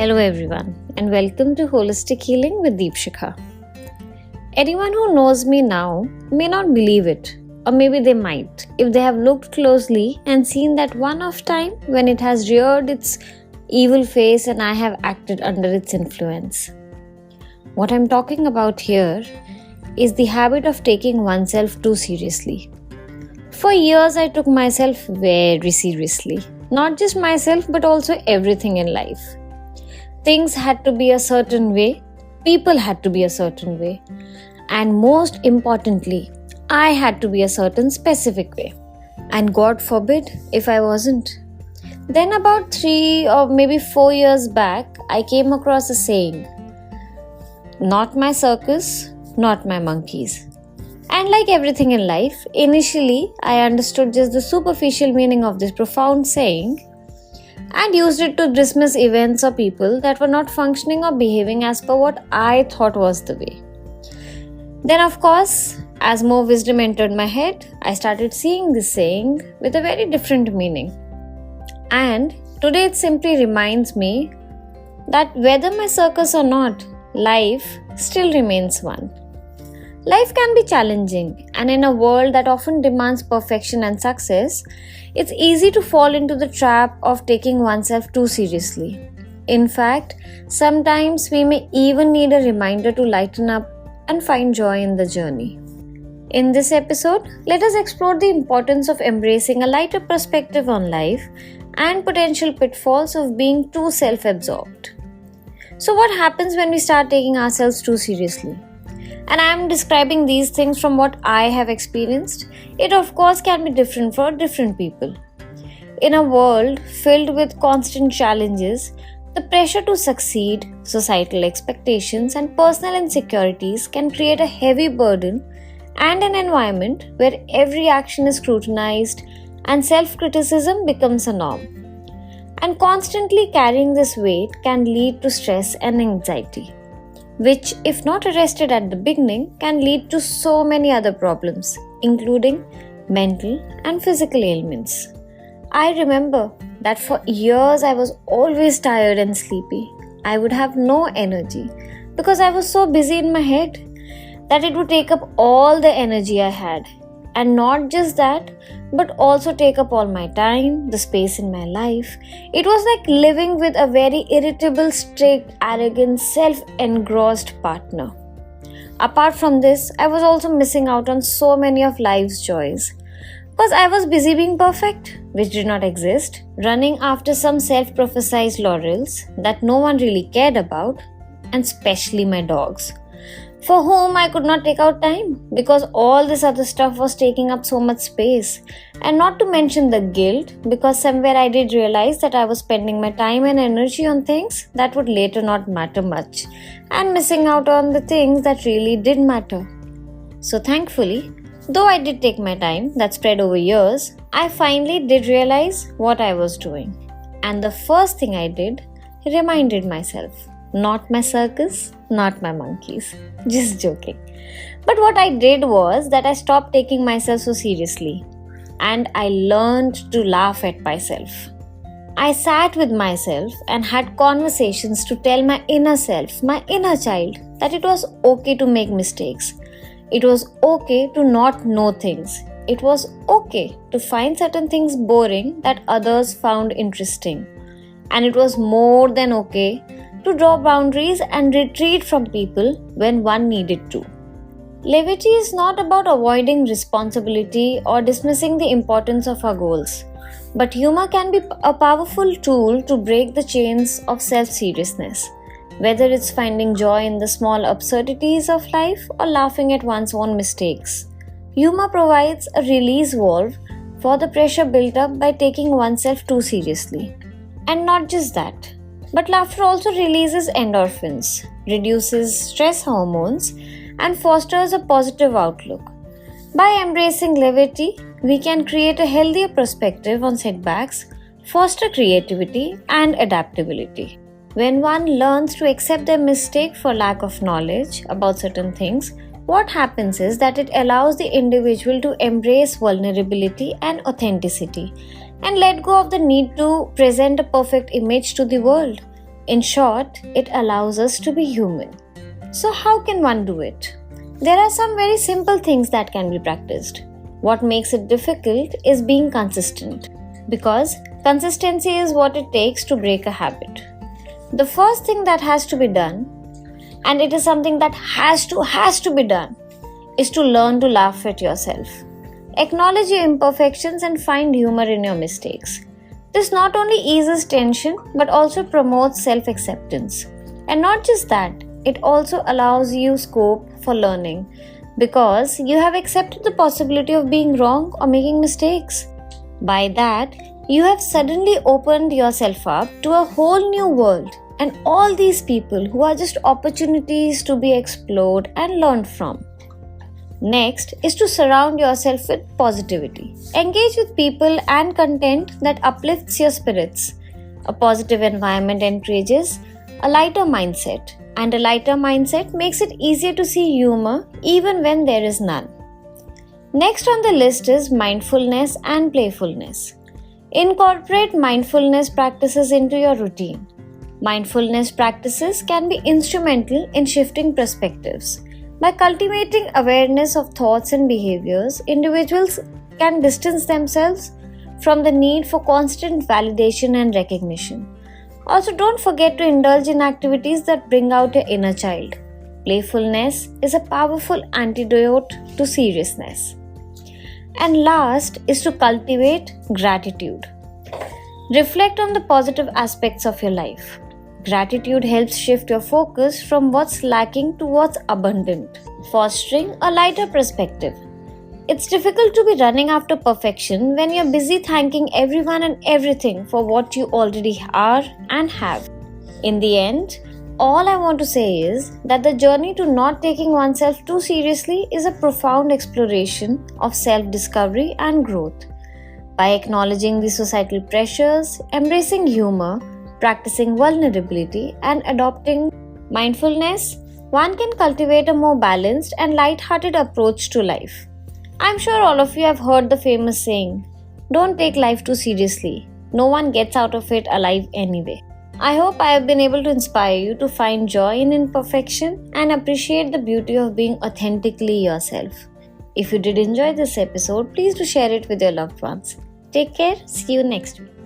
Hello everyone and welcome to Holistic Healing with Deepshikha. Anyone who knows me now may not believe it, or maybe they might if they have looked closely and seen that one-off time when it has reared its evil face and I have acted under its influence. What I'm talking about here is the habit of taking oneself too seriously. For years I took myself very seriously. Not just myself but also everything in life. Things had to be a certain way, people had to be a certain way, and most importantly, I had to be a certain specific way. And God forbid if I wasn't. Then about 3 or maybe 4 years back, I came across a saying, "Not my circus, not my monkeys." And like everything in life, initially I understood just the superficial meaning of this profound saying and used it to dismiss events or people that were not functioning or behaving as per what I thought was the way. Then of course, as more wisdom entered my head, I started seeing this saying with a very different meaning. And today it simply reminds me that whether my circus or not, life still remains one. Life can be challenging, and in a world that often demands perfection and success, it's easy to fall into the trap of taking oneself too seriously. In fact, sometimes we may even need a reminder to lighten up and find joy in the journey. In this episode, let us explore the importance of embracing a lighter perspective on life and potential pitfalls of being too self-absorbed. So what happens when we start taking ourselves too seriously? And I am describing these things from what I have experienced. It of course can be different for different people. In a world filled with constant challenges, the pressure to succeed, societal expectations, and personal insecurities can create a heavy burden and an environment where every action is scrutinized and self-criticism becomes a norm. And constantly carrying this weight can lead to stress and anxiety, which, if not arrested at the beginning, can lead to so many other problems, including mental and physical ailments. I remember that for years I was always tired and sleepy. I would have no energy because I was so busy in my head that it would take up all the energy I had. And not just that, but also take up all my time, the space in my life. It was like living with a very irritable, strict, arrogant, self-engrossed partner. Apart from this, I was also missing out on so many of life's joys. Because I was busy being perfect, which did not exist, running after some self-prophesized laurels that no one really cared about, and especially my dogs, for whom I could not take out time because all this other stuff was taking up so much space. And not to mention the guilt, because somewhere I did realize that I was spending my time and energy on things that would later not matter much and missing out on the things that really did matter. So thankfully, though I did take my time that spread over years, I finally did realize what I was doing. And the first thing I did, reminded myself, not my circus, not my monkeys. Just joking. But what I did was that I stopped taking myself so seriously and I learned to laugh at myself. I sat with myself and had conversations to tell my inner self, my inner child, that it was okay to make mistakes. It was okay to not know things. It was okay to find certain things boring that others found interesting. And it was more than okay to draw boundaries and retreat from people when one needed to. Levity is not about avoiding responsibility or dismissing the importance of our goals, but humor can be a powerful tool to break the chains of self-seriousness, whether it's finding joy in the small absurdities of life or laughing at one's own mistakes. Humor provides a release valve for the pressure built up by taking oneself too seriously. And not just that, but laughter also releases endorphins, reduces stress hormones, and fosters a positive outlook. By embracing levity, we can create a healthier perspective on setbacks, foster creativity and adaptability. When one learns to accept their mistake for lack of knowledge about certain things, what happens is that it allows the individual to embrace vulnerability and authenticity and let go of the need to present a perfect image to the world. In short, it allows us to be human. So, how can one do it? There are some very simple things that can be practiced. What makes it difficult is being consistent, because consistency is what it takes to break a habit. The first thing that has to be done, and it is something that has to be done, is to learn to laugh at yourself. Acknowledge your imperfections and find humor in your mistakes. This not only eases tension but also promotes self-acceptance. And not just that, it also allows you scope for learning, because you have accepted the possibility of being wrong or making mistakes. By that, you have suddenly opened yourself up to a whole new world and all these people who are just opportunities to be explored and learned from. Next is to surround yourself with positivity. Engage with people and content that uplifts your spirits. A positive environment encourages a lighter mindset, and a lighter mindset makes it easier to see humor even when there is none. Next on the list is mindfulness and playfulness. Incorporate mindfulness practices into your routine. Mindfulness practices can be instrumental in shifting perspectives. By cultivating awareness of thoughts and behaviors, individuals can distance themselves from the need for constant validation and recognition. Also, don't forget to indulge in activities that bring out your inner child. Playfulness is a powerful antidote to seriousness. And last is to cultivate gratitude. Reflect on the positive aspects of your life. Gratitude helps shift your focus from what's lacking to what's abundant, fostering a lighter perspective. It's difficult to be running after perfection when you're busy thanking everyone and everything for what you already are and have. In the end, all I want to say is that the journey to not taking oneself too seriously is a profound exploration of self-discovery and growth. By acknowledging the societal pressures, embracing humor, practicing vulnerability, and adopting mindfulness, one can cultivate a more balanced and light-hearted approach to life. I'm sure all of you have heard the famous saying, "Don't take life too seriously. No one gets out of it alive anyway." I hope I have been able to inspire you to find joy in imperfection and appreciate the beauty of being authentically yourself. If you did enjoy this episode, please do share it with your loved ones. Take care. See you next week.